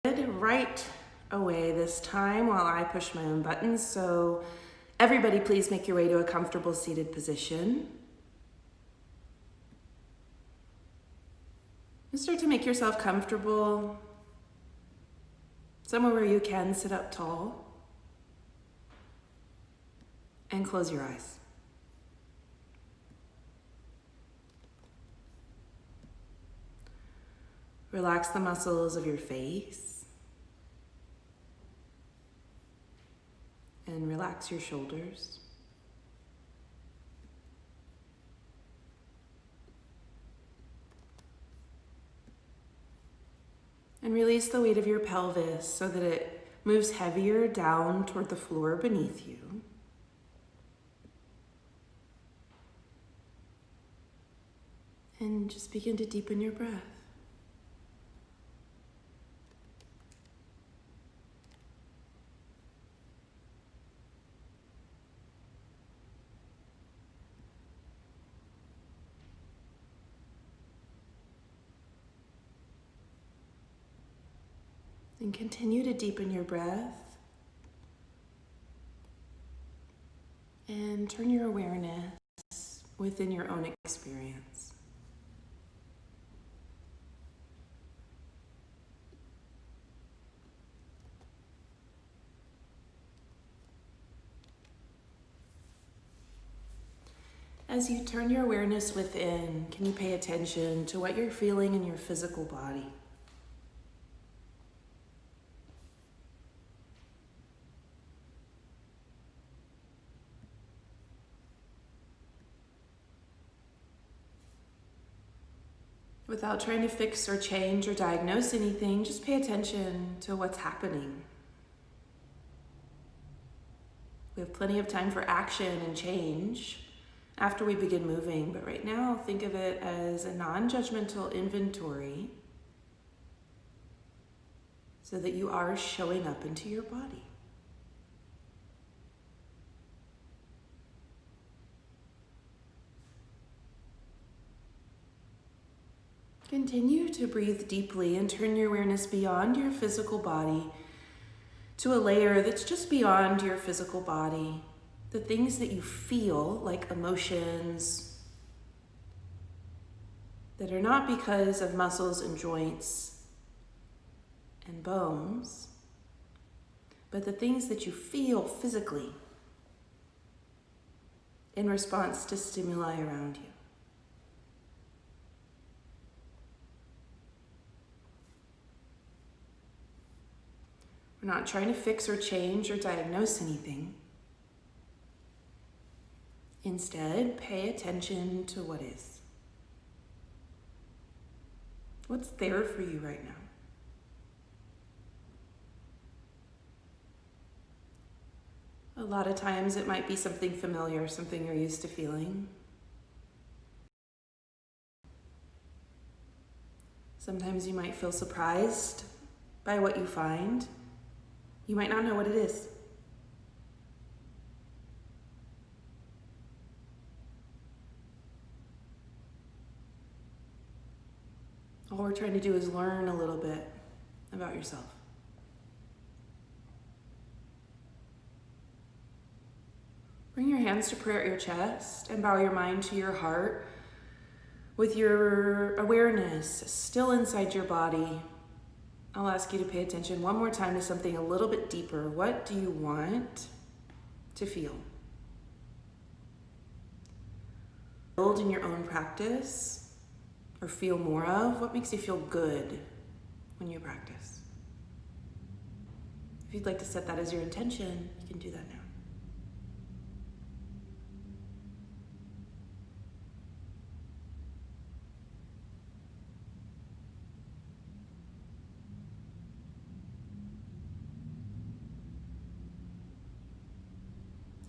Right away this time while I push my own buttons. So everybody please make your way to a comfortable seated position. And start to make yourself comfortable, somewhere where you can sit up tall, and close your eyes. Relax the muscles of your face and relax your shoulders. And release the weight of your pelvis so that it moves heavier down toward the floor beneath you. And just begin to deepen your breath. And continue to deepen your breath and turn your awareness within your own experience. As you turn your awareness within, can you pay attention to what you're feeling in your physical body? Without trying to fix or change or diagnose anything, just pay attention to what's happening. We have plenty of time for action and change after we begin moving, but right now think of it as a non-judgmental inventory so that you are showing up into your body. Continue to breathe deeply and turn your awareness beyond your physical body to a layer that's just beyond your physical body. The things that you feel, like emotions, that are not because of muscles and joints and bones, but the things that you feel physically in response to stimuli around you. We're not trying to fix or change or diagnose anything. Instead, pay attention to what is. What's there for you right now? A lot of times it might be something familiar, something you're used to feeling. Sometimes you might feel surprised by what you find. You might not know what it is. All we're trying to do is learn a little bit about yourself. Bring your hands to prayer at your chest and bow your mind to your heart with your awareness still inside your body. I'll ask you to pay attention one more time to something a little bit deeper. What do you want to feel? Build in your own practice or feel more of? What makes you feel good when you practice? If you'd like to set that as your intention, you can do that now.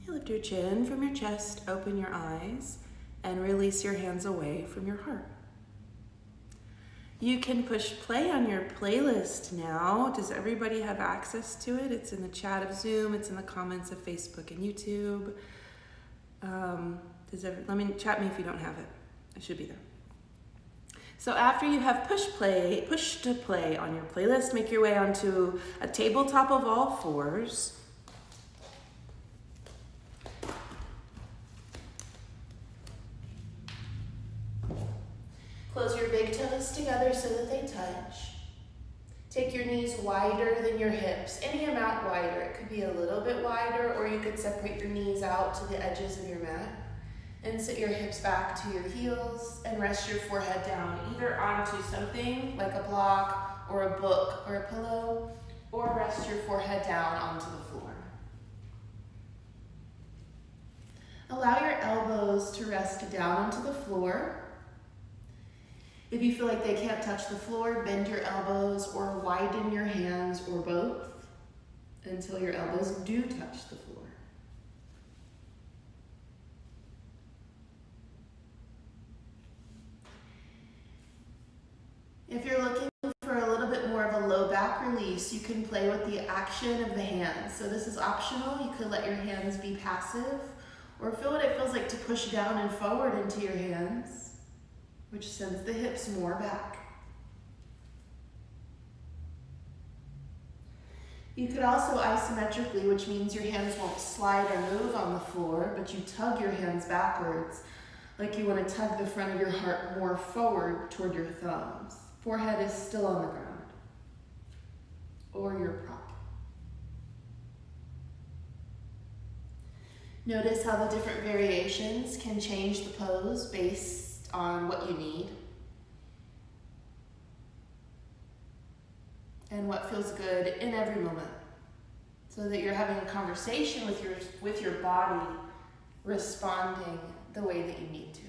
Lift your chin from your chest, open your eyes, and release your hands away from your heart. You can push play on your playlist now. Does everybody have access to it? It's in the chat of Zoom, it's in the comments of Facebook and YouTube. Chat me if you don't have it. It should be there. So after you have push to play on your playlist, make your way onto a tabletop of all fours. Close your big toes together so that they touch. Take your knees wider than your hips, any amount wider. It could be a little bit wider, or you could separate your knees out to the edges of your mat. And sit your hips back to your heels and rest your forehead down, either onto something like a block or a book or a pillow, or rest your forehead down onto the floor. Allow your elbows to rest down onto the floor. If you feel like they can't touch the floor, bend your elbows or widen your hands or both until your elbows do touch the floor. If you're looking for a little bit more of a low back release, you can play with the action of the hands. So this is optional. You could let your hands be passive, or feel what it feels like to push down and forward into your hands, which sends the hips more back. You could also isometrically, which means your hands won't slide or move on the floor, but you tug your hands backwards, like you want to tug the front of your heart more forward toward your thumbs. Forehead is still on the ground, or your prop. Notice how the different variations can change the pose based on what you need and what feels good in every moment, so that you're having a conversation with your body, responding the way that you need to.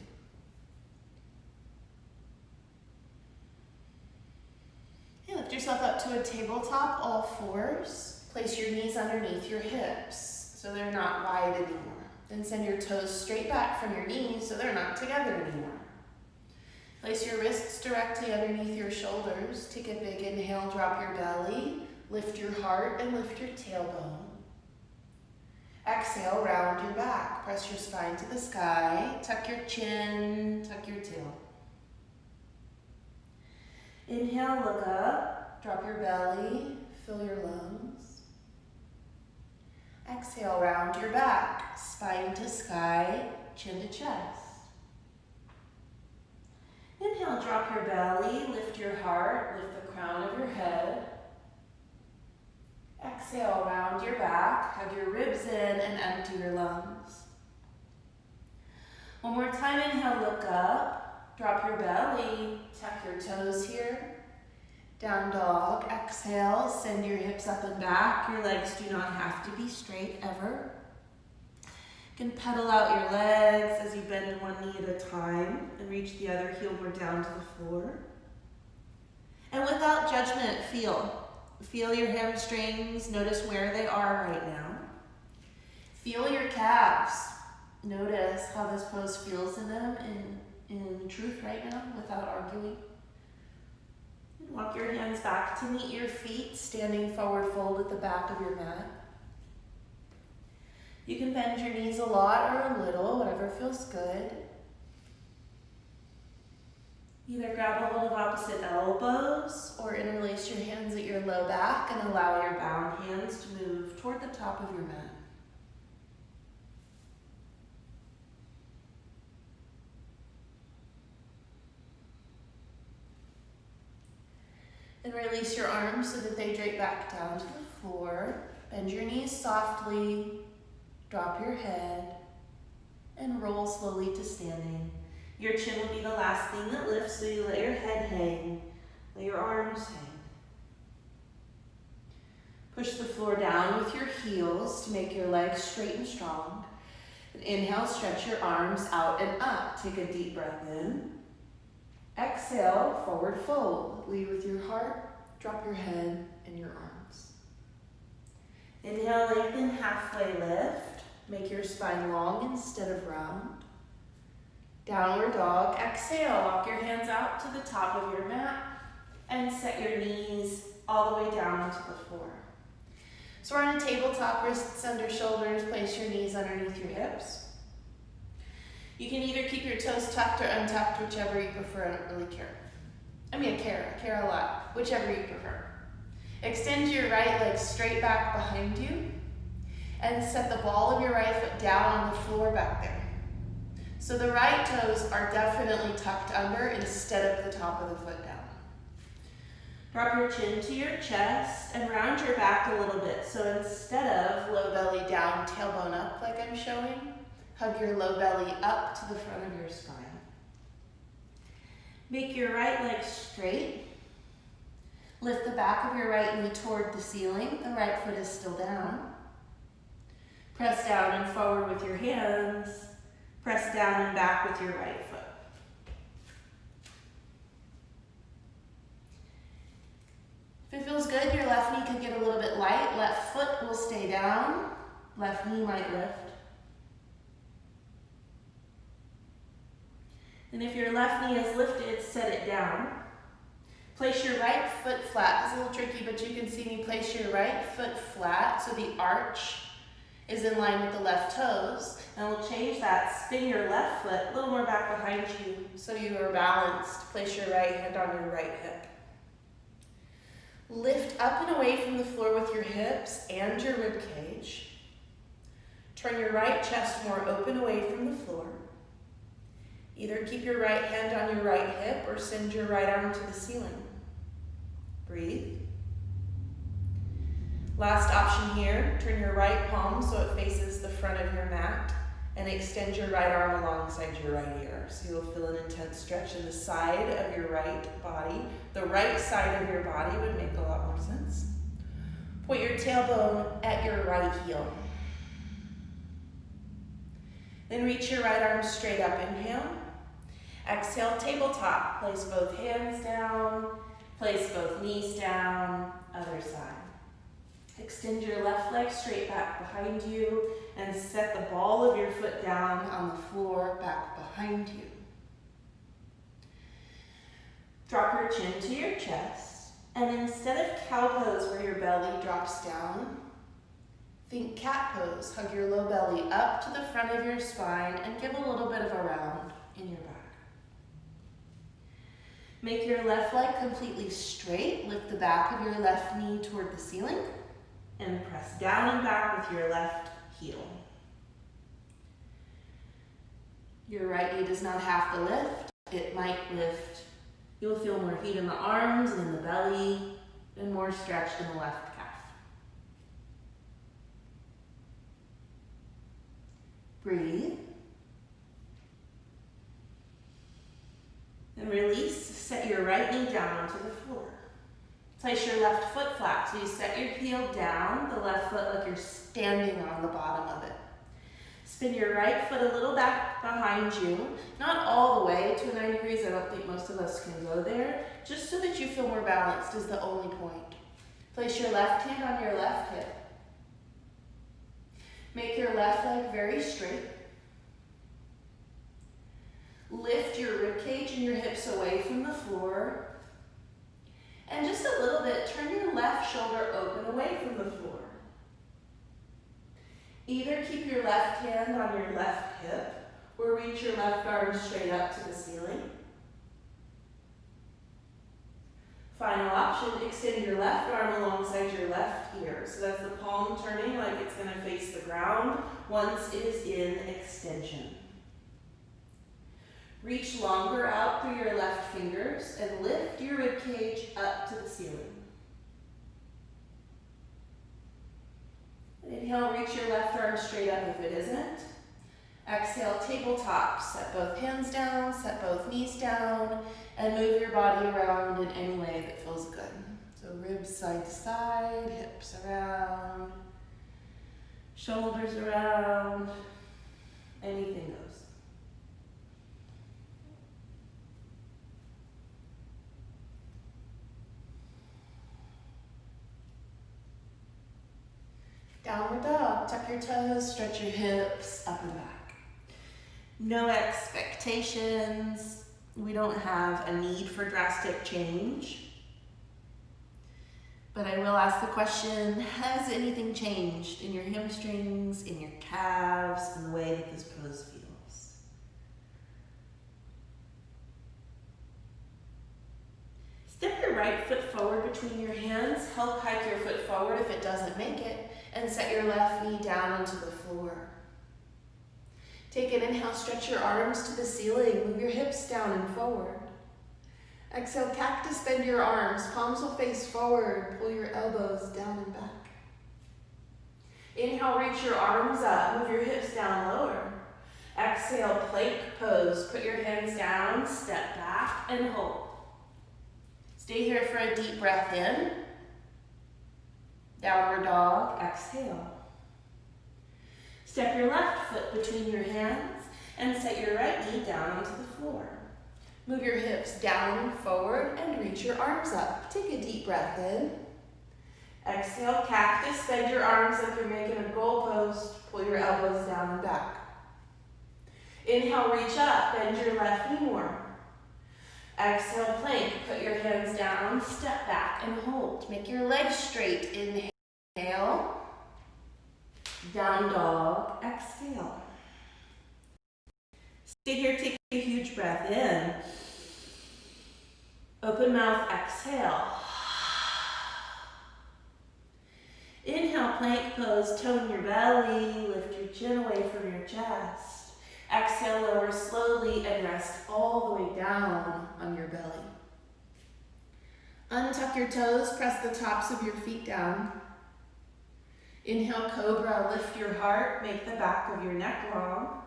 Lift yourself up to a tabletop, all fours. Place your knees underneath your hips so they're not wide anymore. Then send your toes straight back from your knees so they're not together anymore. Place your wrists directly underneath your shoulders. Take a big inhale, drop your belly, lift your heart, and lift your tailbone. Exhale, round your back. Press your spine to the sky. Tuck your chin, tuck your tail. Inhale, look up, drop your belly, fill your lungs. Exhale, round your back, spine to sky, chin to chest. Inhale, drop your belly, lift your heart, lift the crown of your head. Exhale, round your back, hug your ribs in and empty your lungs. One more time, inhale, look up. Drop your belly, tuck your toes here. Down dog, exhale, send your hips up and back. Your legs do not have to be straight ever. You can pedal out your legs as you bend one knee at a time and reach the other heel more down to the floor. And without judgment, feel your hamstrings. Notice where they are right now. Feel your calves. Notice how this pose feels in them in truth right now, without arguing. And walk your hands back to meet your feet, standing forward fold at the back of your mat. You can bend your knees a lot or a little, whatever feels good. Either grab a hold of opposite elbows or interlace your hands at your low back and allow your bound hands to move toward the top of your mat. And release your arms so that they drape back down to the floor. Bend your knees softly, drop your head, and roll slowly to standing. Your chin will be the last thing that lifts, so you let your head hang, let your arms hang. Push the floor down with your heels to make your legs straight and strong. And inhale, stretch your arms out and up. Take a deep breath in. Exhale, forward fold. Lead with your heart, drop your head and your arms. Inhale, lengthen, halfway lift. Make your spine long instead of round. Downward dog. Exhale, walk your hands out to the top of your mat and set your knees all the way down to the floor. So we're on a tabletop, wrists under shoulders. Place your knees underneath your hips. You can either keep your toes tucked or untucked, whichever you prefer. I don't really care. care a lot, whichever you prefer. Extend your right leg straight back behind you and set the ball of your right foot down on the floor back there. So the right toes are definitely tucked under instead of the top of the foot down. Drop your chin to your chest and round your back a little bit. So instead of low belly down, tailbone up like I'm showing, hug your low belly up to the front of your spine. Make your right leg straight. Lift the back of your right knee toward the ceiling. The right foot is still down. Press down and forward with your hands. Press down and back with your right foot. If it feels good, your left knee can get a little bit light. Left foot will stay down. Left knee might lift. And if your left knee is lifted, set it down. Place your right foot flat. It's a little tricky, but you can see me place your right foot flat so the arch is in line with the left toes. And we'll change that. Spin your left foot a little more back behind you so you are balanced. Place your right hand on your right hip. Lift up and away from the floor with your hips and your rib cage. Turn your right chest more open away from the floor. Either keep your right hand on your right hip or send your right arm to the ceiling. Breathe. Last option here, turn your right palm so it faces the front of your mat and extend your right arm alongside your right ear. So you'll feel an intense stretch in the side of your right body. The right side of your body would make a lot more sense. Point your tailbone at your right heel. Then reach your right arm straight up, inhale. Exhale, tabletop. Place both hands down. Place both knees down. Other side. Extend your left leg straight back behind you and set the ball of your foot down on the floor back behind you. Drop your chin to your chest, and instead of cow pose where your belly drops down, think cat pose. Hug your low belly up to the front of your spine and give a little bit of a round in your back. Make your left leg completely straight. Lift the back of your left knee toward the ceiling and press down and back with your left heel. Your right knee does not have to lift. It might lift. You'll feel more heat in the arms and in the belly and more stretch in the left calf. Breathe. And release. Set your right knee down onto the floor. Place your left foot flat. So you set your heel down, the left foot like you're standing on the bottom of it. Spin your right foot a little back behind you. Not all the way to 90 degrees. I don't think most of us can go there. Just so that you feel more balanced is the only point. Place your left hand on your left hip. Make your left leg very straight. Lift your ribcage and your hips away from the floor. And just a little bit, turn your left shoulder open away from the floor. Either keep your left hand on your left hip or reach your left arm straight up to the ceiling. Final option, extend your left arm alongside your left ear. So that's the palm turning like it's going to face the ground once it is in extension. Reach longer out through your left fingers and lift your ribcage up to the ceiling. Inhale, reach your left arm straight up if it isn't. Exhale, tabletop. Set both hands down, set both knees down, and move your body around in any way that feels good. So ribs side to side, hips around, shoulders around, anything goes. Downward dog, tuck your toes, stretch your hips, up and back. No expectations. We don't have a need for drastic change. But I will ask the question, has anything changed in your hamstrings, in your calves, in the way that this pose feels? between your hands. Help hike your foot forward if it doesn't make it, and set your left knee down onto the floor. Take an inhale, stretch your arms to the ceiling. Move your hips down and forward. Exhale, cactus, bend your arms. Palms will face forward. Pull your elbows down and back. Inhale, reach your arms up. Move your hips down lower. Exhale, plank pose. Put your hands down, step back, and hold. Stay here for a deep breath in. Downward dog, exhale. Step your left foot between your hands and set your right knee down onto the floor. Move your hips down and forward and reach your arms up. Take a deep breath in. Exhale, cactus, bend your arms like you're making a goalpost. Pull your elbows down and back. Inhale, reach up, bend your left knee more. Exhale, plank, put your hands down, step back and hold. Make your legs straight. Inhale. Down dog, exhale. Stay here, take a huge breath in. Open mouth, exhale. Inhale, plank pose, tone your belly, lift your chin away from your chest. Exhale, lower slowly and rest all the way down on your belly. Untuck your toes, press the tops of your feet down. Inhale, cobra, lift your heart, make the back of your neck long.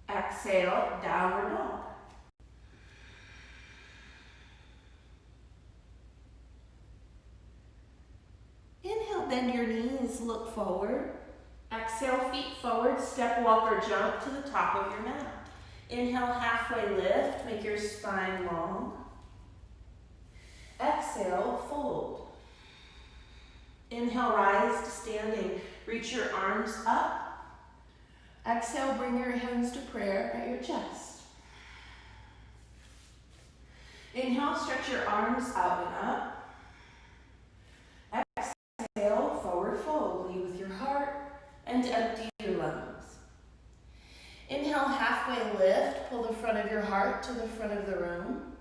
Exhale, downward dog. Inhale, bend your knees, look forward. Exhale, feet forward, step, walk, or jump to the top of your mat. Inhale, halfway lift, make your spine long. Exhale, fold. Inhale, rise to standing. Reach your arms up. Exhale, bring your hands to prayer at your chest. Inhale, stretch your arms out and up. Exhale, forward fold. Lead with your heart and empty your lungs. Inhale, halfway lift. Pull the front of your heart to the front of the room.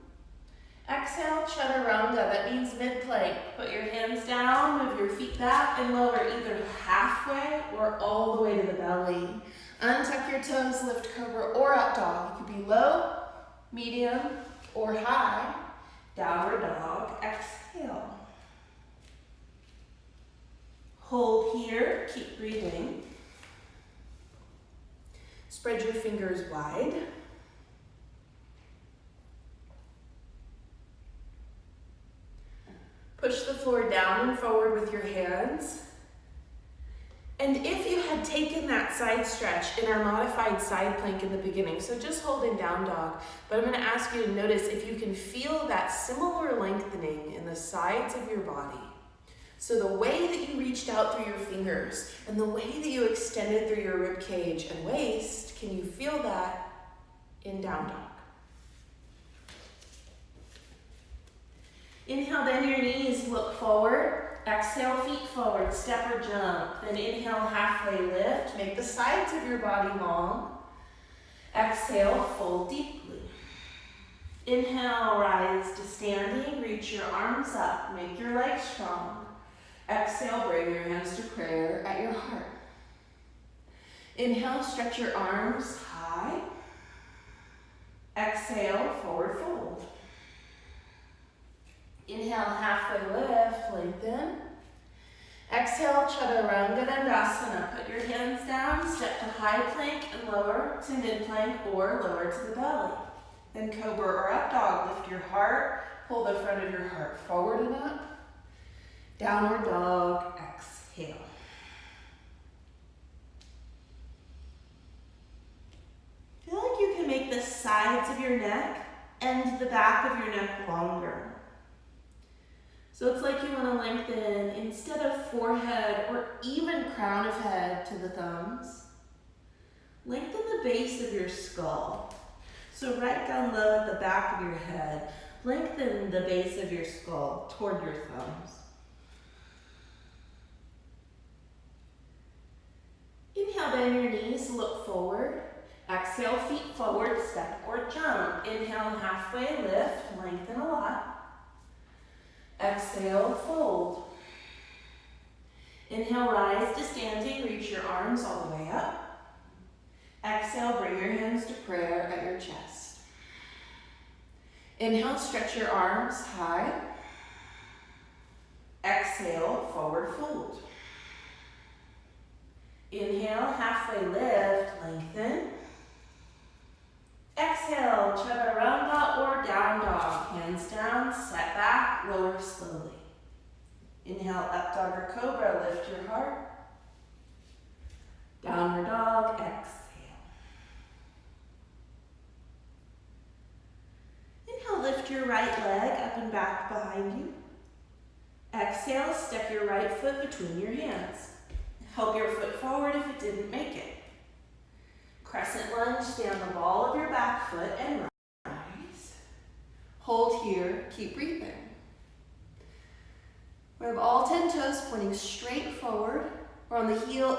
Exhale, chaturanga, that means mid-plank. Put your hands down, move your feet back and lower either halfway or all the way to the belly. Untuck your toes, lift cobra or up dog. You could be low, medium, or high. Downward dog, exhale. Hold here, keep breathing. Spread your fingers wide. Push the floor down and forward with your hands. And if you had taken that side stretch in our modified side plank in the beginning, so just hold in down dog, but I'm going to ask you to notice if you can feel that similar lengthening in the sides of your body. So the way that you reached out through your fingers and the way that you extended through your rib cage and waist, can you feel that in down dog? Inhale, bend your knees, look forward. Exhale, feet forward, step or jump. Then inhale, halfway lift. Make the sides of your body long. Exhale, fold deeply. Inhale, rise to standing. Reach your arms up. Make your legs strong. Exhale, bring your hands to prayer at your heart. Inhale, stretch your arms high. Exhale, forward fold. Inhale, halfway lift, lengthen. Exhale, chaturanga dandasana. Put your hands down, step to high plank and lower to mid plank or lower to the belly. Then cobra or up dog, lift your heart, pull the front of your heart forward and up. Downward dog, exhale. Feel like you can make the sides of your neck and the back of your neck longer. So it's like you want to lengthen, instead of forehead or even crown of head to the thumbs, lengthen the base of your skull. So right down low at the back of your head, lengthen the base of your skull toward your thumbs. Inhale, bend your knees, look forward. Exhale, feet forward, step or jump. Inhale, halfway lift, lengthen a lot. Exhale, fold. Inhale, rise to standing, reach your arms all the way up. Exhale, bring your hands to prayer at your chest. Inhale, stretch your arms high. Exhale, forward fold. Inhale, halfway lift, lengthen. Exhale, chaturanga or down dog. Hands down, set back, lower slowly. Inhale, up dog or cobra, lift your heart. Downward dog, exhale. Inhale, lift your right leg up and back behind you. Exhale, step your right foot between your hands. Help your foot forward if it didn't make it. Crescent lunge, stay on the ball of your back foot and rise. Hold here, keep breathing. We have all 10 toes pointing straight forward. We're on the heel,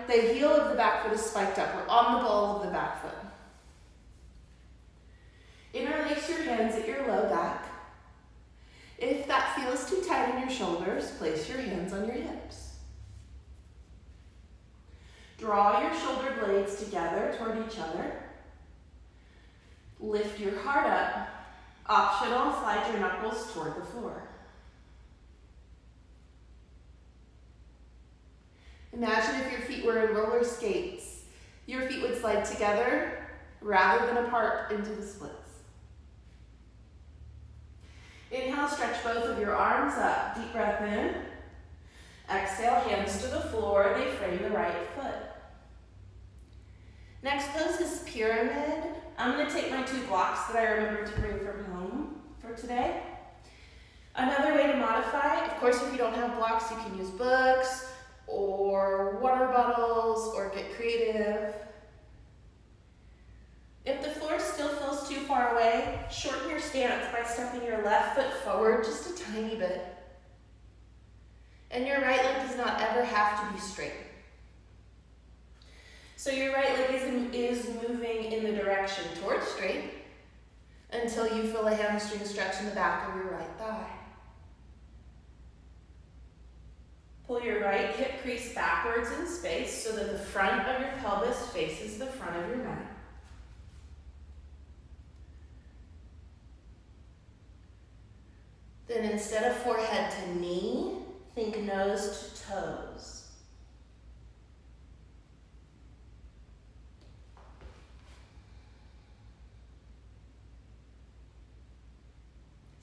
the heel of the back foot is spiked up. We're on the ball of the back foot. Interlace your hands at your low back. If that feels too tight in your shoulders, place your hands on your hips. Draw your shoulder blades together toward each other. Lift your heart up. Optional, slide your knuckles toward the floor. Imagine if your feet were in roller skates. Your feet would slide together rather than apart into the splits. Inhale, stretch both of your arms up. Deep breath in. Exhale, hands to the floor. They frame the right foot. Next pose is pyramid. I'm going to take my 2 blocks that I remembered to bring from home for today. Another way to modify, of course, if you don't have blocks, you can use books or water bottles or get creative. If the floor still feels too far away, shorten your stance by stepping your left foot forward just a tiny bit. And your right leg does not ever have to be straight. So your right leg is moving in the direction towards straight until you feel a hamstring stretch in the back of your right thigh. Pull your right hip crease backwards in space so that the front of your pelvis faces the front of your mat. Then instead of forehead to knee, think nose to toes.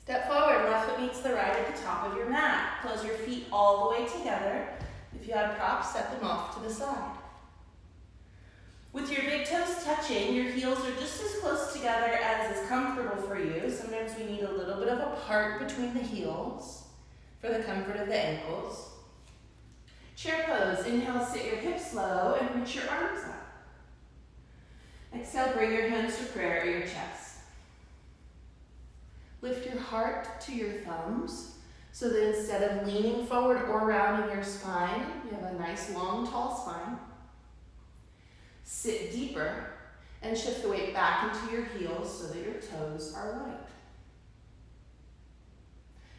Step forward, left foot meets the right at the top of your mat. Close your feet all the way together. If you have props, set them off to the side. With your big toes touching, your heels are just as close together as is comfortable for you. Sometimes we need a little bit of a part between the heels for the comfort of the ankles. Chair pose. Inhale, sit your hips low and reach your arms up. Exhale, bring your hands to prayer at your chest. Lift your heart to your thumbs so that instead of leaning forward or rounding your spine, you have a nice, long, tall spine. Sit deeper and shift the weight back into your heels so that your toes are light.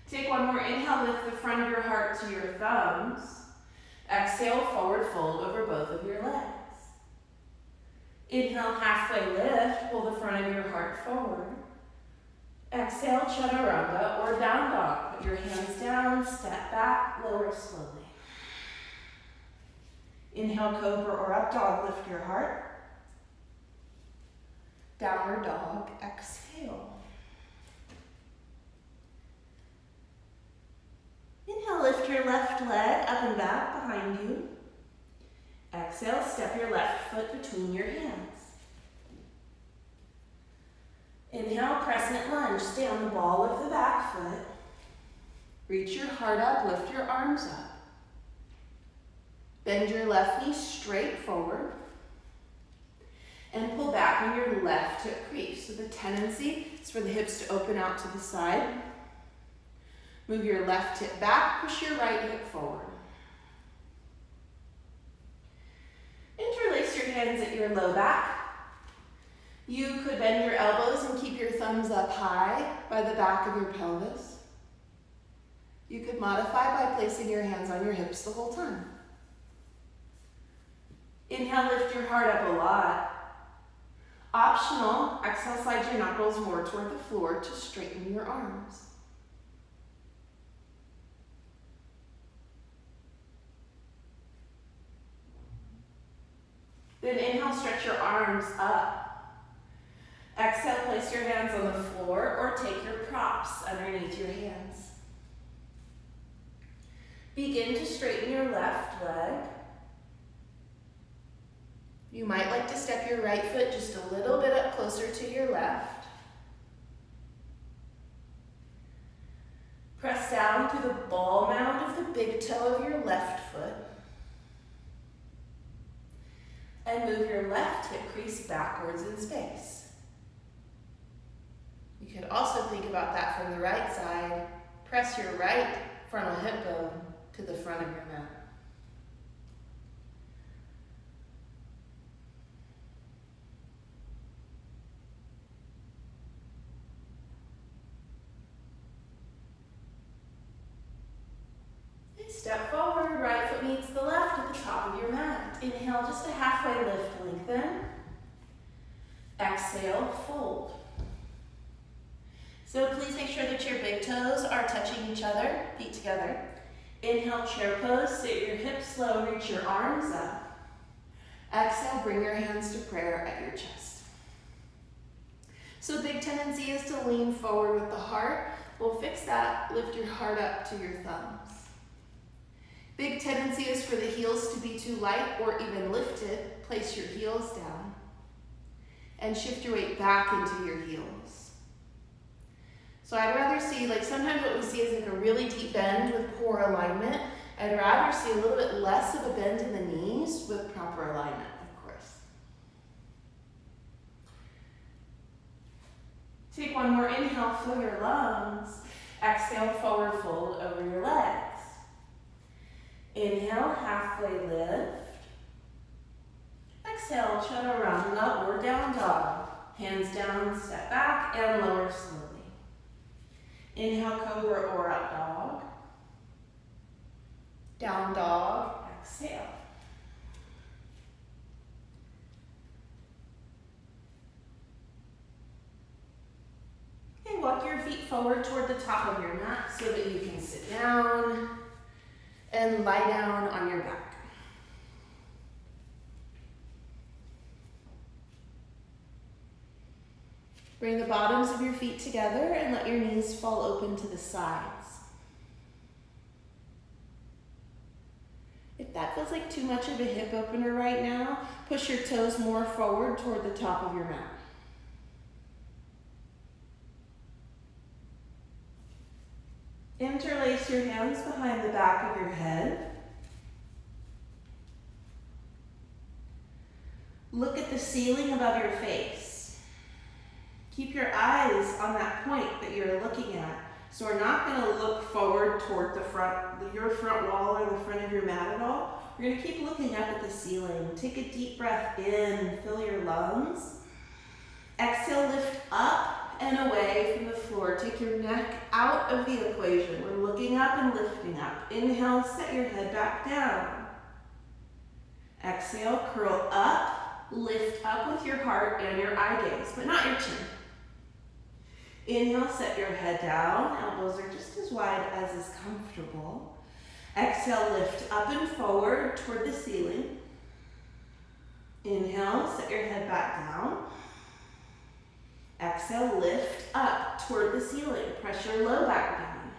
Take one more inhale, lift the front of your heart to your thumbs. Exhale, forward fold over both of your legs. Inhale, halfway lift, pull the front of your heart forward. Exhale, chaturanga or down dog. Put your hands down, step back, lower slowly. Inhale, cobra or up dog, lift your heart. Downward dog, exhale. Inhale, lift your left leg up and back behind you. Exhale, step your left foot between your hands. Inhale, crescent lunge. Stay on the ball of the back foot. Reach your heart up, lift your arms up. Bend your left knee straight forward. And pull back on your left hip crease. So the tendency is for the hips to open out to the side. Move your left hip back, push your right hip forward. Interlace your hands at your low back. You could bend your elbows and keep your thumbs up high by the back of your pelvis. You could modify by placing your hands on your hips the whole time. Inhale, lift your heart up a lot. Optional, exhale, slide your knuckles more toward the floor to straighten your arms. Then inhale, stretch your arms up. Exhale, place your hands on the floor or take your props underneath your hands. Begin to straighten your left leg. You might like to step your right foot just a little bit up closer to your left. Press down through the ball mound of the big toe of your left foot. And move your left hip crease backwards in space. You could also think about that from the right side. Press your right frontal hip bone to the front of your mat. Step forward, right foot meets the left at the top of your mat. Inhale, just a halfway lift, lengthen. Exhale, fold. So please make sure that your big toes are touching each other, feet together. Inhale, chair pose, sit your hips low, reach your arms up. Exhale, bring your hands to prayer at your chest. So big tendency is to lean forward with the heart. We'll fix that, lift your heart up to your thumbs. Big tendency is for the heels to be too light or even lifted. Place your heels down and shift your weight back into your heels. So I'd rather see, like sometimes what we see is like a really deep bend with poor alignment. I'd rather see a little bit less of a bend in the knees with proper alignment, of course. Take one more inhale, fill your lungs. Exhale, forward fold over your legs. Inhale, halfway lift. Exhale, chaturanga or down dog. Hands down, step back, and lower slowly. Inhale, cobra or up dog. Down dog, exhale. Okay, walk your feet forward toward the top of your mat so that you can sit down and lie down on your back. Bring the bottoms of your feet together and let your knees fall open to the sides. If that feels like too much of a hip opener right now, push your toes more forward toward the top of your mat. Interlace your hands behind the back of your head. Look at the ceiling above your face. Keep your eyes on that point that you're looking at. So we're not going to look forward toward the front, your front wall or the front of your mat at all. We're going to keep looking up at the ceiling. Take a deep breath in, fill your lungs. Exhale, lift up and away from the floor. Take your neck out of the equation. We're looking up and lifting up. Inhale, set your head back down. Exhale, curl up, lift up with your heart and your eye gaze, but not your chin. Inhale, set your head down. Elbows are just as wide as is comfortable. Exhale, lift up and forward toward the ceiling. Inhale, set your head back down. Exhale, lift up toward the ceiling. Press your low back down.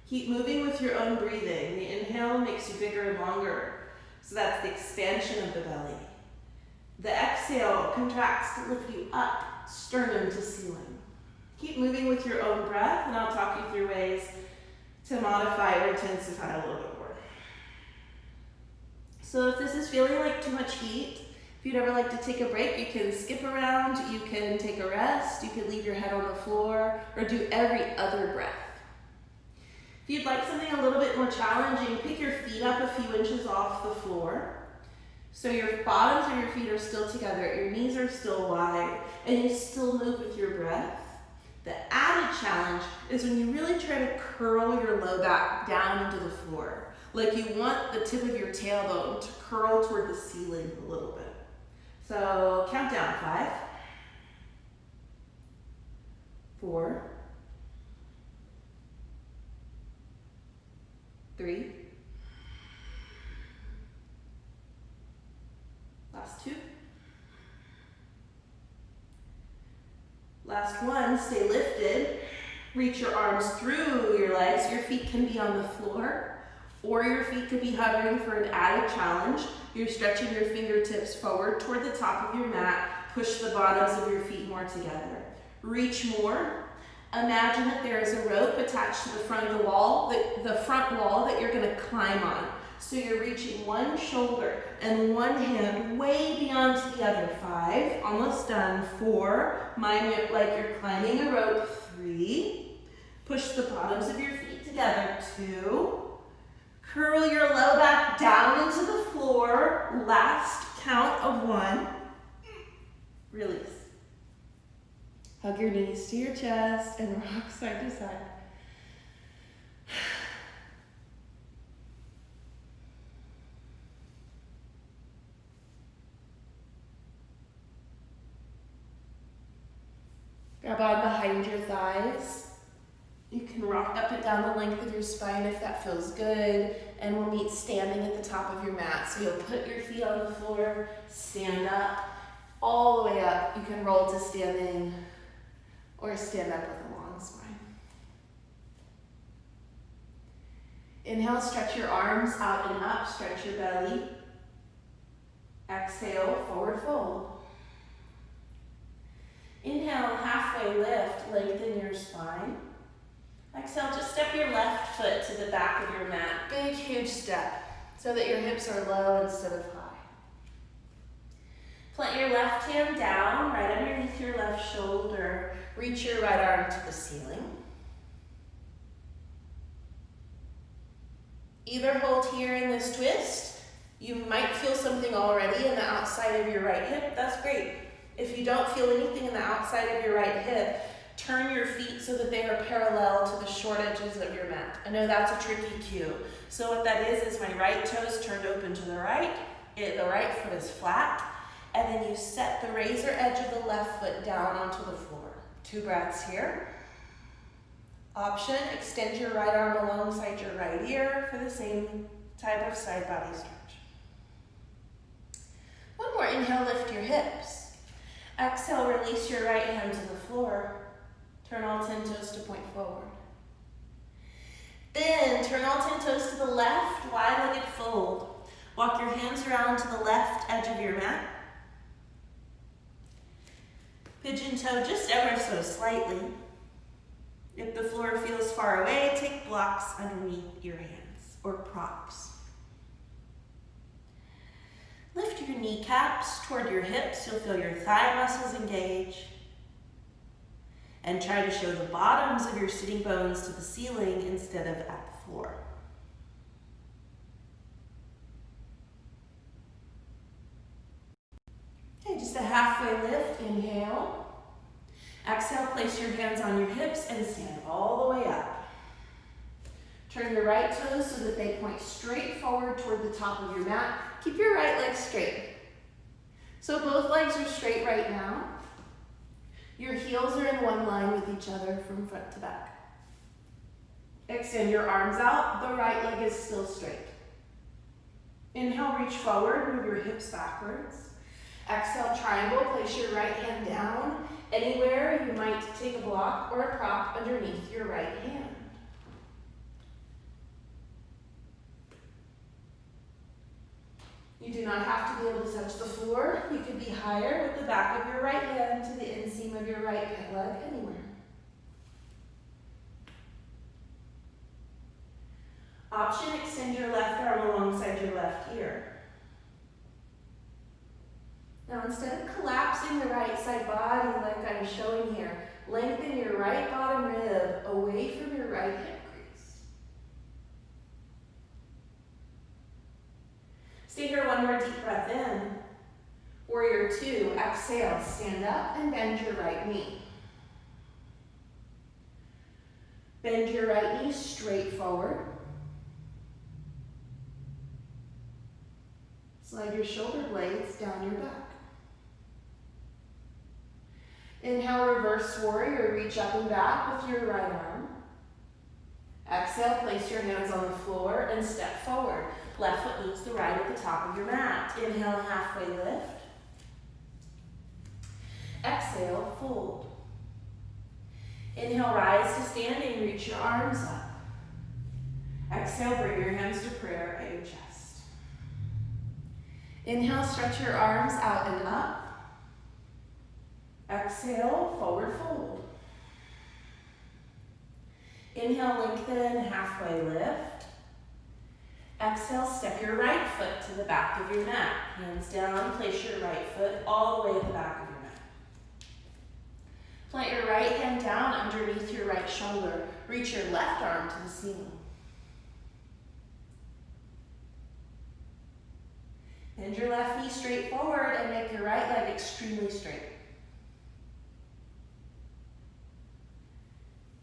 Keep moving with your own breathing. The inhale makes you bigger and longer. So that's the expansion of the belly. The exhale contracts to lift you up, sternum to ceiling. Keep moving with your own breath, and I'll talk you through ways to modify or intensify a little bit more. So if this is feeling like too much heat, if you'd ever like to take a break, you can skip around, you can take a rest, you can leave your head on the floor, or do every other breath. If you'd like something a little bit more challenging, pick your feet up a few inches off the floor. So your bottoms of your feet are still together, your knees are still wide, and you still move with your breath. The added challenge is when you really try to curl your low back down into the floor. Like you want the tip of your tailbone to curl toward the ceiling a little bit. So count down, 5, 4, 3, last 2, last 1. Stay lifted. Reach your arms through your legs. Your feet can be on the floor, or your feet could be hovering for an added challenge. You're stretching your fingertips forward toward the top of your mat. Push the bottoms of your feet more together. Reach more. Imagine that there is a rope attached to the front of the wall, the front wall that you're going to climb on. So you're reaching one shoulder and one hand way beyond to the other. 5, almost done. 4, mind it like you're climbing a rope. 3, push the bottoms of your feet together. 2, curl your low back down into the floor. Last count of 1. Release. Hug your knees to your chest and rock side to side. Grab on behind your thighs. You can rock up and down the length of your spine if that feels good. And we'll meet standing at the top of your mat. So you'll put your feet on the floor, stand up, all the way up. You can roll to standing or stand up with a long spine. Inhale, stretch your arms out and up, stretch your belly. Exhale, forward fold. Inhale, halfway lift, lengthen your spine. Exhale, just step your left foot to the back of your mat. Big, huge step so that your hips are low instead of high. Plant your left hand down right underneath your left shoulder. Reach your right arm to the ceiling. Either hold here in this twist. You might feel something already in the outside of your right hip. That's great. If you don't feel anything in the outside of your right hip, turn your feet so that they are parallel to the short edges of your mat. I know that's a tricky cue. So what that is my right toe is turned open to the right. The right foot is flat. And then you set the razor edge of the left foot down onto the floor. 2 breaths here. Option, extend your right arm alongside your right ear for the same type of side body stretch. One more inhale, lift your hips. Exhale, release your right hand to the floor. Turn all 10 toes to point forward. Then turn all 10 toes to the left, wide-legged fold. Walk your hands around to the left edge of your mat. Pigeon toe just ever so slightly. If the floor feels far away, take blocks underneath your hands or props. Lift your kneecaps toward your hips. You'll feel your thigh muscles engage. And try to show the bottoms of your sitting bones to the ceiling instead of at the floor. Okay, just a halfway lift. Inhale. Exhale, place your hands on your hips and stand all the way up. Turn your right toes so that they point straight forward toward the top of your mat. Keep your right leg straight. So both legs are straight right now. Your heels are in one line with each other from front to back. Extend your arms out. The right leg is still straight. Inhale, reach forward, move your hips backwards. Exhale, triangle, place your right hand down. Anywhere you might take a block or a prop underneath your right hand. You do not have to be able to touch the floor. You could be higher with the back of your right hand to the inseam of your right leg, anywhere. Option, extend your left arm alongside your left ear. Now instead of collapsing the right side body like I'm showing here, lengthen your right bottom rib away from your right hip crease. Stay here, one more deep breath in. Warrior 2, exhale, stand up and bend your right knee. Bend your right knee straight forward. Slide your shoulder blades down your back. Inhale, reverse warrior, reach up and back with your right arm. Exhale, place your hands on the floor and step forward. Left foot meets the right at the top of your mat. Inhale, halfway lift. Exhale, fold. Inhale, rise to standing, reach your arms up. Exhale, bring your hands to prayer at your chest. Inhale, stretch your arms out and up. Exhale, forward fold. Inhale, lengthen, halfway lift. Exhale, step your right foot to the back of your mat. Hands down, place your right foot all the way at the back of your mat. Plant your right hand down underneath your right shoulder. Reach your left arm to the ceiling. Bend your left knee straight forward and make your right leg extremely straight.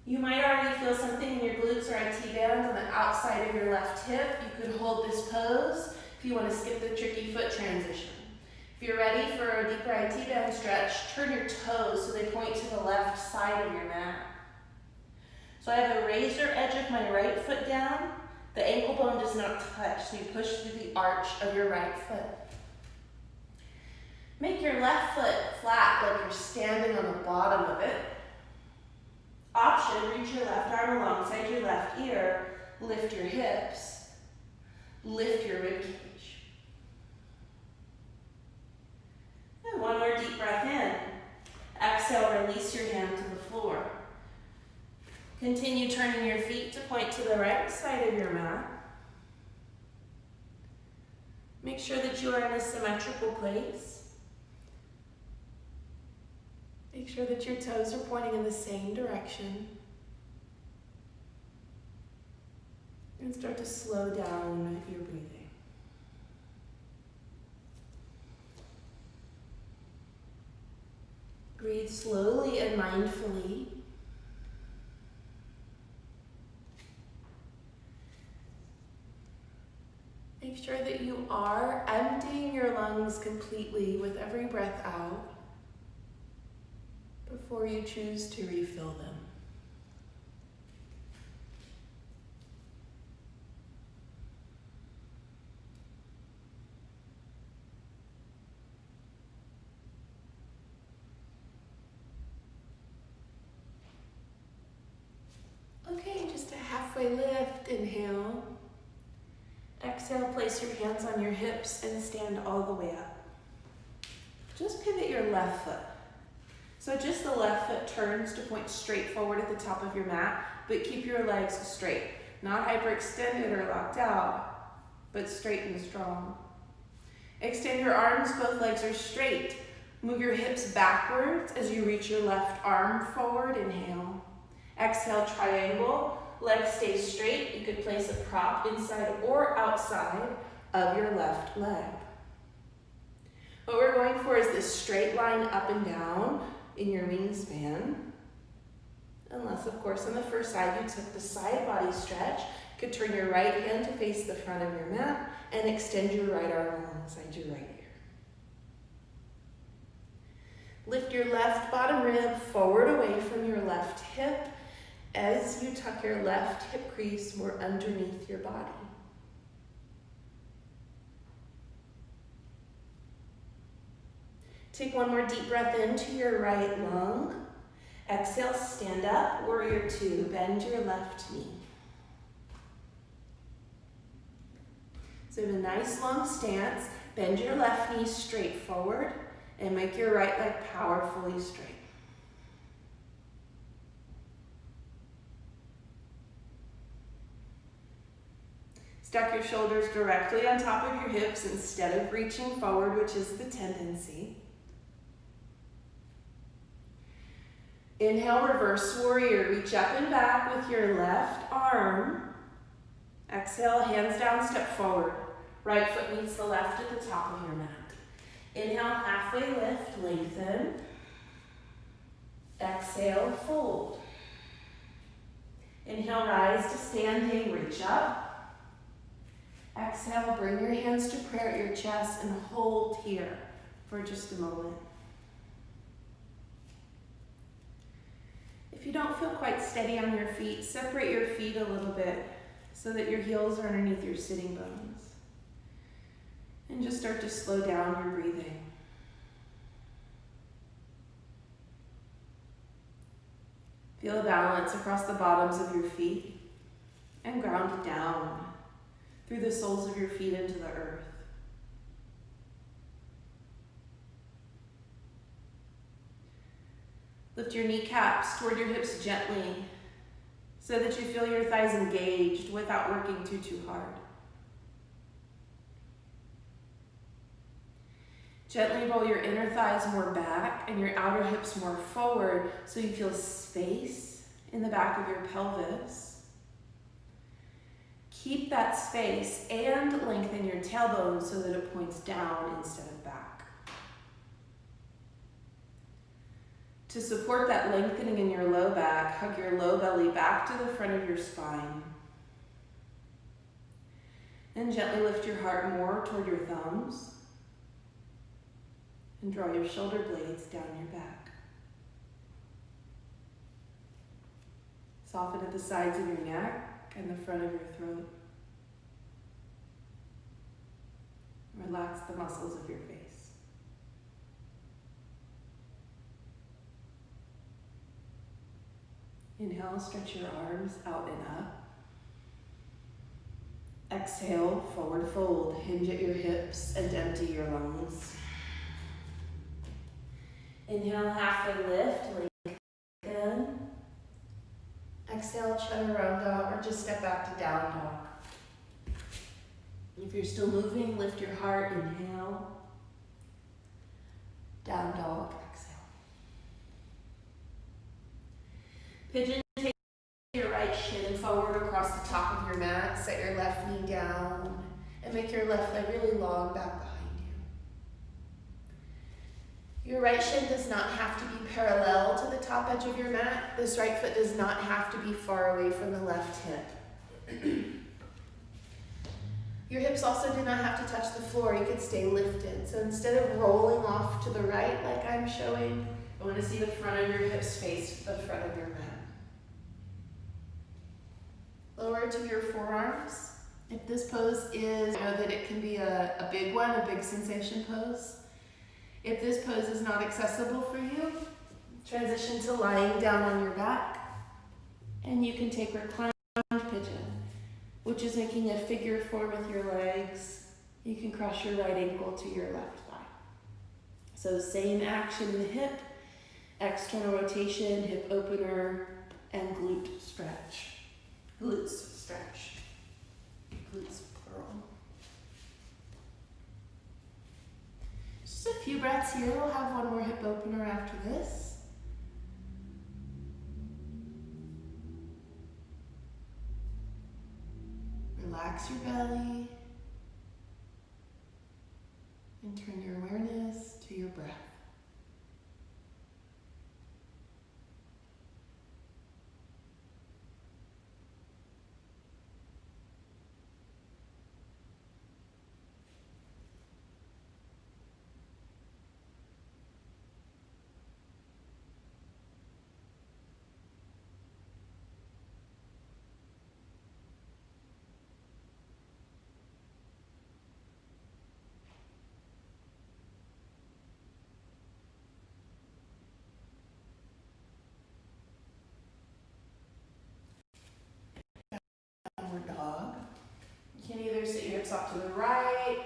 You might already feel something in your glutes or IT band on the outside of your left hip. You could hold this pose if you want to skip the tricky foot transition. If you're ready for a deeper IT band stretch, turn your toes so they point to the left side of your mat. So I have the razor edge of my right foot down. The ankle bone does not touch, so you push through the arch of your right foot. Make your left foot flat like you're standing on the bottom of it. Option, reach your left arm alongside your left ear, lift your hips, lift your rib cage. And one more deep breath in. Exhale, release your hand to the floor. Continue turning your feet to point to the right side of your mat. Make sure that you are in a symmetrical place. Make sure that your toes are pointing in the same direction. And start to slow down your breathing. Breathe slowly and mindfully. Make sure that you are emptying your lungs completely with every breath out before you choose to refill them. Okay, just a halfway lift, inhale. Exhale, place your hands on your hips and stand all the way up. Just pivot your left foot. So just the left foot turns to point straight forward at the top of your mat, but keep your legs straight. Not hyperextended or locked out, but straight and strong. Extend your arms, both legs are straight. Move your hips backwards as you reach your left arm forward, inhale. Exhale, triangle. Legs stay straight. You could place a prop inside or outside of your left leg. What we're going for is this straight line up and down in your wingspan. Unless, of course, on the first side you took the side body stretch. You could turn your right hand to face the front of your mat and extend your right arm alongside your right ear. Lift your left bottom rib forward away from your left hip as you tuck your left hip crease more underneath your body. Take one more deep breath into your right lung. Exhale, stand up, warrior two, bend your left knee. So in a nice long stance, bend your left knee straight forward and make your right leg powerfully straight. Stack your shoulders directly on top of your hips instead of reaching forward, which is the tendency. Inhale, reverse warrior. Reach up and back with your left arm. Exhale, hands down, step forward. Right foot meets the left at the top of your mat. Inhale, halfway lift, lengthen. Exhale, fold. Inhale, rise to standing, reach up. Exhale, bring your hands to prayer at your chest and hold here for just a moment. If you don't feel quite steady on your feet, separate your feet a little bit so that your heels are underneath your sitting bones. And just start to slow down your breathing. Feel a balance across the bottoms of your feet and ground down through the soles of your feet into the earth. Lift your kneecaps toward your hips gently so that you feel your thighs engaged without working too hard. Gently roll your inner thighs more back and your outer hips more forward so you feel space in the back of your pelvis. Keep that space and lengthen your tailbone so that it points down instead of back. To support that lengthening in your low back, hug your low belly back to the front of your spine. And gently lift your heart more toward your thumbs. And draw your shoulder blades down your back. Soften at the sides of your neck and the front of your throat. Relax the muscles of your face. Inhale, stretch your arms out and up. Exhale, forward fold. Hinge at your hips and empty your lungs. Inhale, halfway lift, lengthen. Exhale, chaturanga, or just step back to down dog. If you're still moving, lift your heart, inhale. Down dog, exhale. Pigeon, take your right shin forward across the top of your mat. Set your left knee down and make your left leg really long back behind. Your right shin does not have to be parallel to the top edge of your mat. This right foot does not have to be far away from the left hip. Your hips also do not have to touch the floor. You could stay lifted. So instead of rolling off to the right like I'm showing, I want to see the front of your hips face the front of your mat. Lower to your forearms. If this pose is, know that it can be a big one, a big sensation pose. If this pose is not accessible for you, transition to lying down on your back. And you can take reclined pigeon, which is making a figure four with your legs. You can cross your right ankle to your left thigh. So same action in the hip, external rotation, hip opener, and glute stretch. Glutes stretch. Glutes plural. Just a few breaths here. We'll have one more hip opener after this. Relax your belly and turn your awareness to your breath. Downward dog. You can either sit your hips off to the right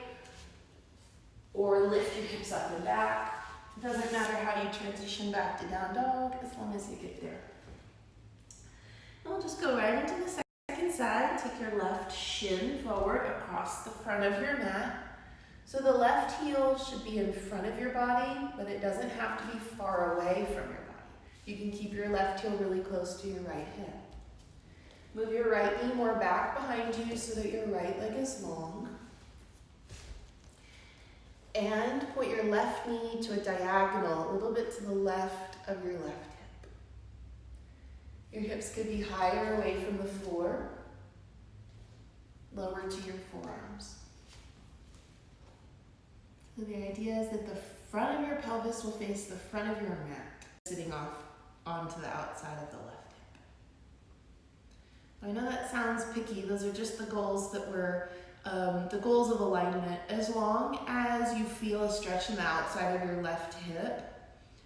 or lift your hips up and back. It doesn't matter how you transition back to down dog as long as you get there. And we'll just go right into the second side. Take your left shin forward across the front of your mat. So the left heel should be in front of your body, but it doesn't have to be far away from your body. You can keep your left heel really close to your right hip. Move your right knee more back behind you so that your right leg is long. And point your left knee to a diagonal, a little bit to the left of your left hip. Your hips could be higher away from the floor, lower to your forearms. So the idea is that the front of your pelvis will face the front of your mat, sitting off onto the outside of the left hip. I know that sounds picky. Those are just the goals that were the goals of alignment. As long as you feel a stretch in the outside of your left hip,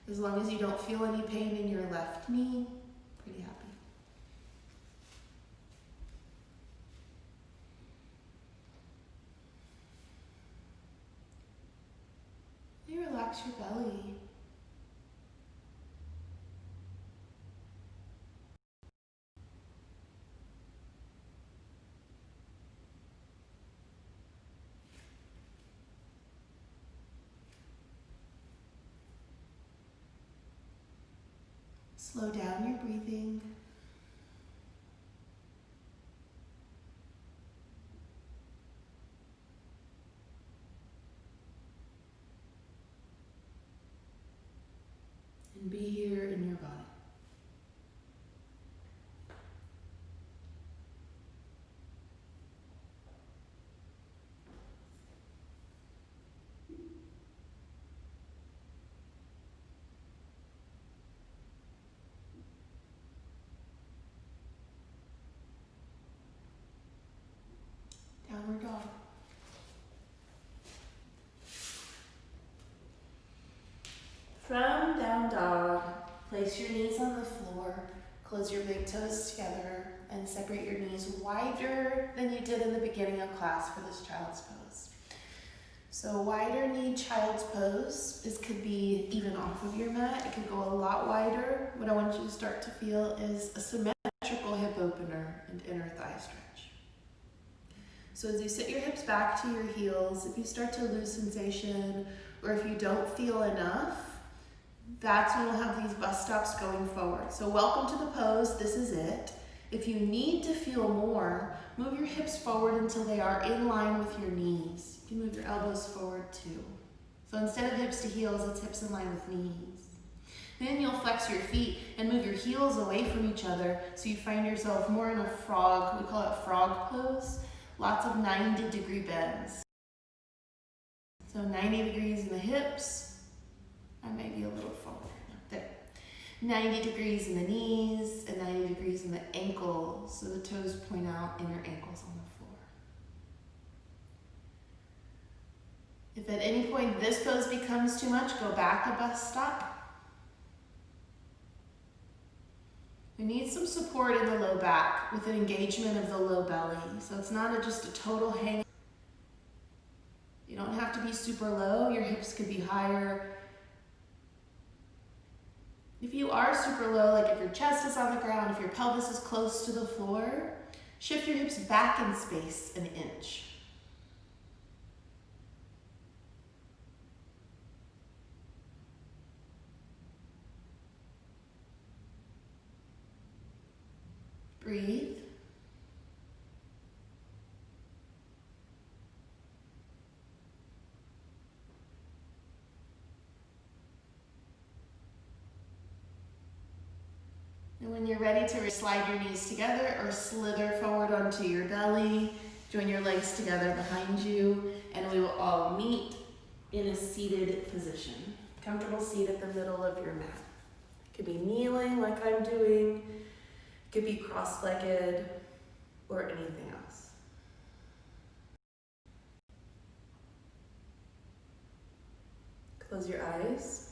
as long as you don't feel any pain in your left knee, pretty happy. You relax your belly. Slow down your breathing. And be here in your body. Downward dog. From down dog, place your knees on the floor, close your big toes together, and separate your knees wider than you did in the beginning of class for this child's pose. So wider knee child's pose, this could be even off of your mat. It could go a lot wider. What I want you to start to feel is a symmetrical hip opener and inner thigh stretch. So as you sit your hips back to your heels, if you start to lose sensation or if you don't feel enough, that's when we'll have these bus stops going forward. So welcome to the pose, this is it. If you need to feel more, move your hips forward until they are in line with your knees. You can move your elbows forward too. So instead of hips to heels, it's hips in line with knees. Then you'll flex your feet and move your heels away from each other so you find yourself more in a frog, we call it frog pose. Lots of 90-degree bends. So 90 degrees in the hips. I may be a little forward. There. 90 degrees in the knees and 90 degrees in the ankles. So the toes point out and your ankles on the floor. If at any point this pose becomes too much, go back a bus stop. We need some support in the low back with an engagement of the low belly. So it's not just a total hang. You don't have to be super low. Your hips could be higher. If you are super low, like if your chest is on the ground, if your pelvis is close to the floor, shift your hips back in space an inch. Breathe. And when you're ready to slide your knees together or slither forward onto your belly, join your legs together behind you, and we will all meet in a seated position. Comfortable seat at the middle of your mat. It could be kneeling like I'm doing. It could be cross-legged or anything else. Close your eyes.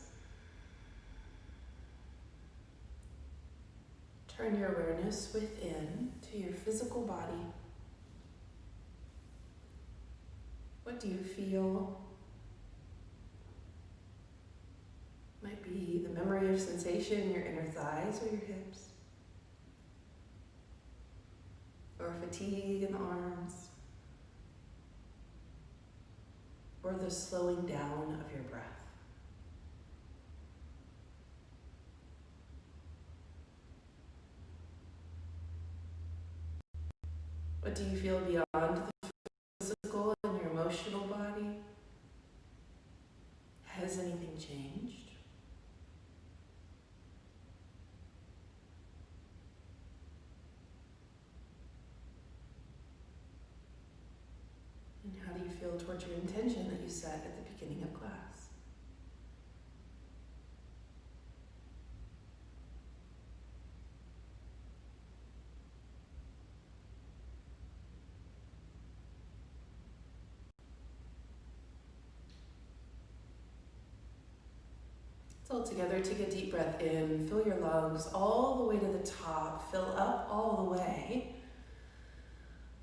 Turn your awareness within to your physical body. What do you feel? Might be the memory of sensation in your inner thighs or your hips. Or fatigue in the arms, or the slowing down of your breath. What do you feel beyond the physical and your emotional body? Has anything changed? towards your intention that you set at the beginning of class. So together, take a deep breath in, fill your lungs all the way to the top, fill up all the way.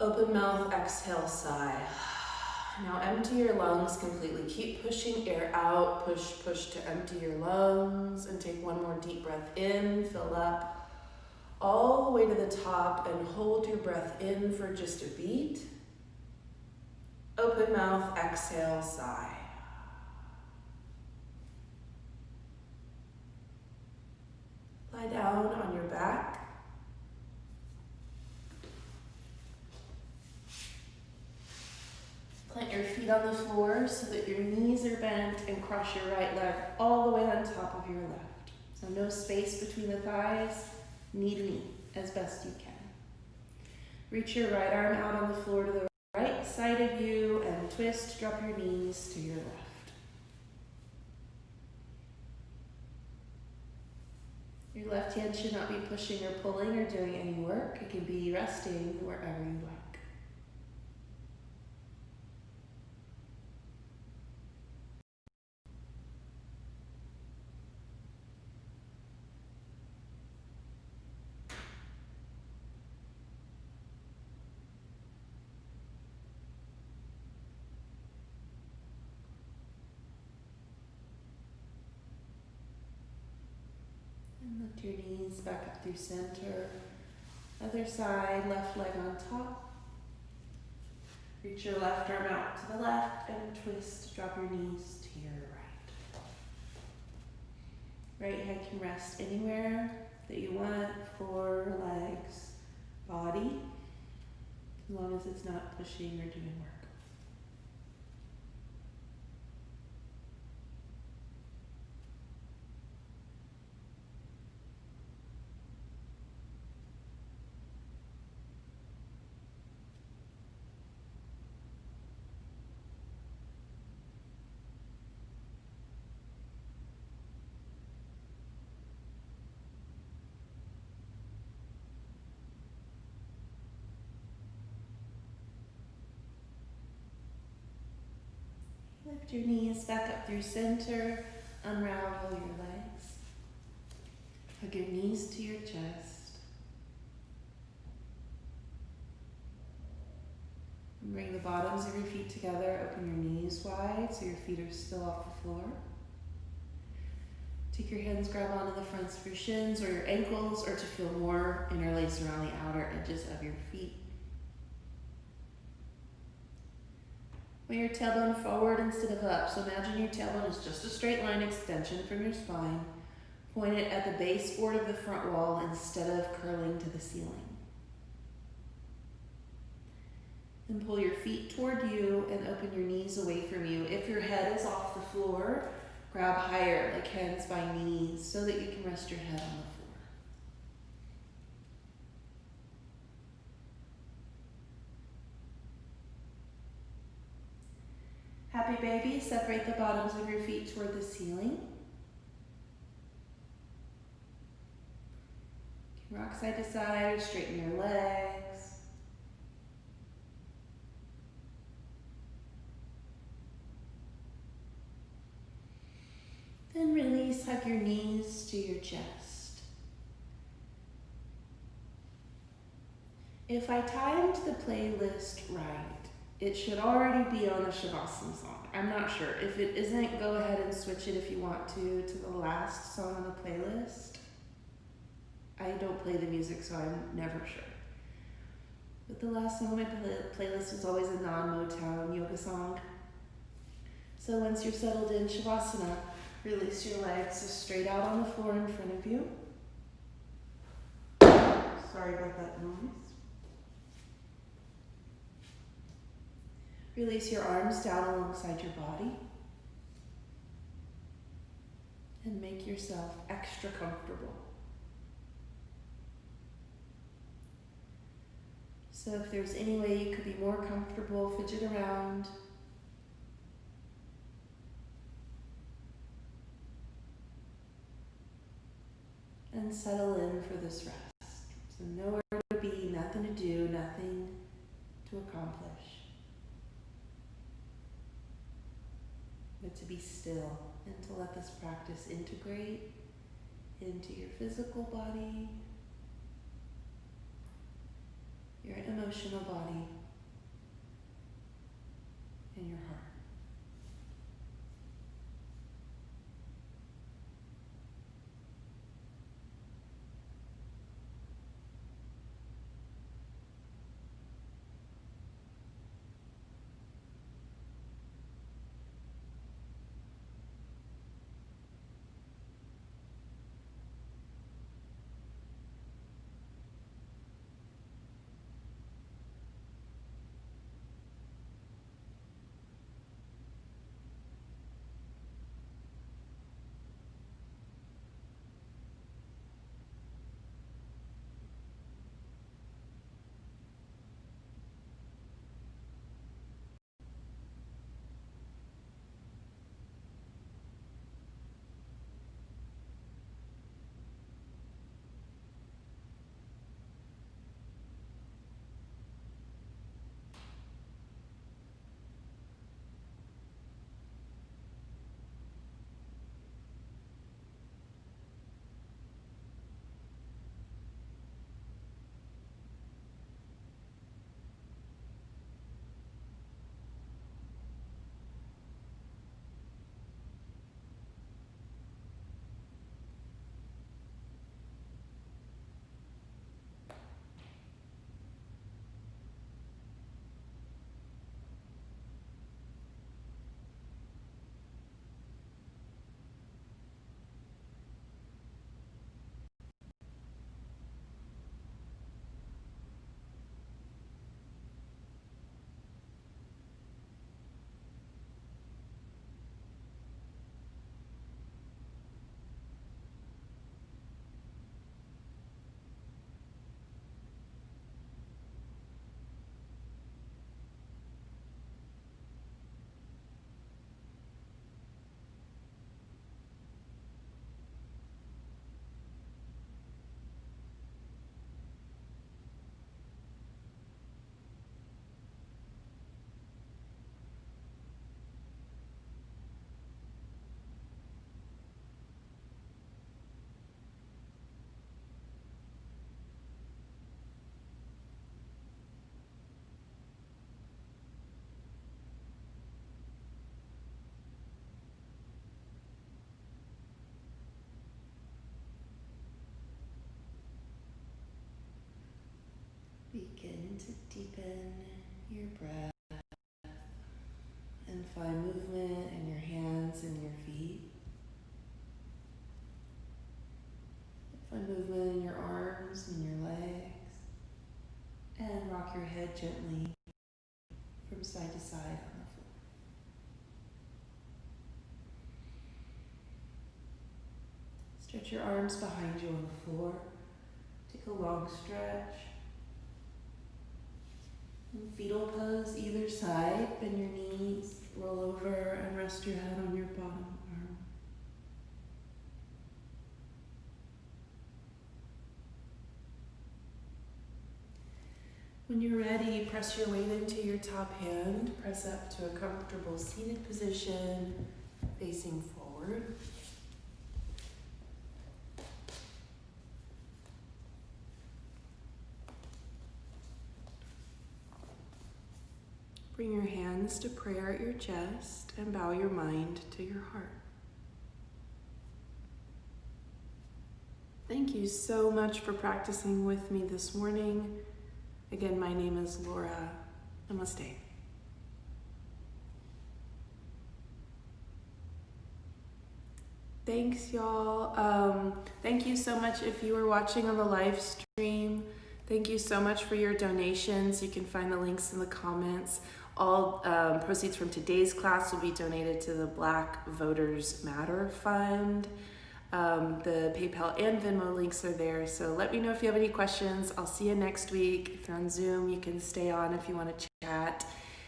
Open mouth, exhale, sigh. Now empty your lungs completely. Keep pushing air out, push to empty your lungs, and take one more deep breath in, fill up all the way to the top, and hold your breath in for just a beat. Open mouth, exhale, sigh. Lie down on your back. Plant your feet on the floor so that your knees are bent, and cross your right leg all the way on top of your left. So no space between the thighs, knee to knee, as best you can. Reach your right arm out on the floor to the right side of you and twist, drop your knees to your left. Your left hand should not be pushing or pulling or doing any work. It can be resting wherever you like. And lift your knees back up through center. Other side, left leg on top. Reach your left arm out to the left and twist, drop your knees to your right. Right hand can rest anywhere that you want, for legs, body, as long as it's not pushing or doing work. Lift your knees back up through center, unravel your legs. Hug your knees to your chest. And bring the bottoms of your feet together, open your knees wide so your feet are still off the floor. Take your hands, grab onto the fronts of your shins or your ankles, or to feel more interlace around the outer edges of your feet. Bring your tailbone forward instead of up. So imagine your tailbone is just a straight line extension from your spine. Point it at the base board of the front wall instead of curling to the ceiling. And pull your feet toward you and open your knees away from you. If your head is off the floor, grab higher, like hands by knees, so that you can rest your head on the floor. Happy baby, separate the bottoms of your feet toward the ceiling. You can rock side to side or straighten your legs. Then release, hug your knees to your chest. If I timed the playlist right, it should already be on a shavasana song. I'm not sure. If it isn't, go ahead and switch it if you want to the last song on the playlist. I don't play the music, so I'm never sure. But the last song on my playlist is always a non-Motown Yoga song. So once you're settled in shavasana, release your legs straight out on the floor in front of you. Sorry about that noise. Release your arms down alongside your body. And make yourself extra comfortable. So if there's any way you could be more comfortable, fidget around. and settle in for this rest. So nowhere to be, nothing to do, nothing to accomplish. But to be still and to let this practice integrate into your physical body, your emotional body, and your heart. Begin to deepen your breath and find movement in your hands and your feet. Find movement in your arms and your legs. And rock your head gently from side to side on the floor. Stretch your arms behind you on the floor. Take a long stretch. In fetal pose, either side, bend your knees, roll over, and rest your head on your bottom arm. When you're ready, press your weight into your top hand, press up to a comfortable seated position, facing forward. Bring your hands to prayer at your chest and bow your mind to your heart. Thank you so much for practicing with me this morning. Again, my name is Laura. Namaste. Thanks, y'all. Thank you so much if you were watching on the live stream. Thank you so much for your donations. You can find the links in the comments. All proceeds from today's class will be donated to the Black Voters Matter Fund. The PayPal and Venmo links are there. So let me know if you have any questions. I'll see you next week. If you're on Zoom, you can stay on if you want to chat.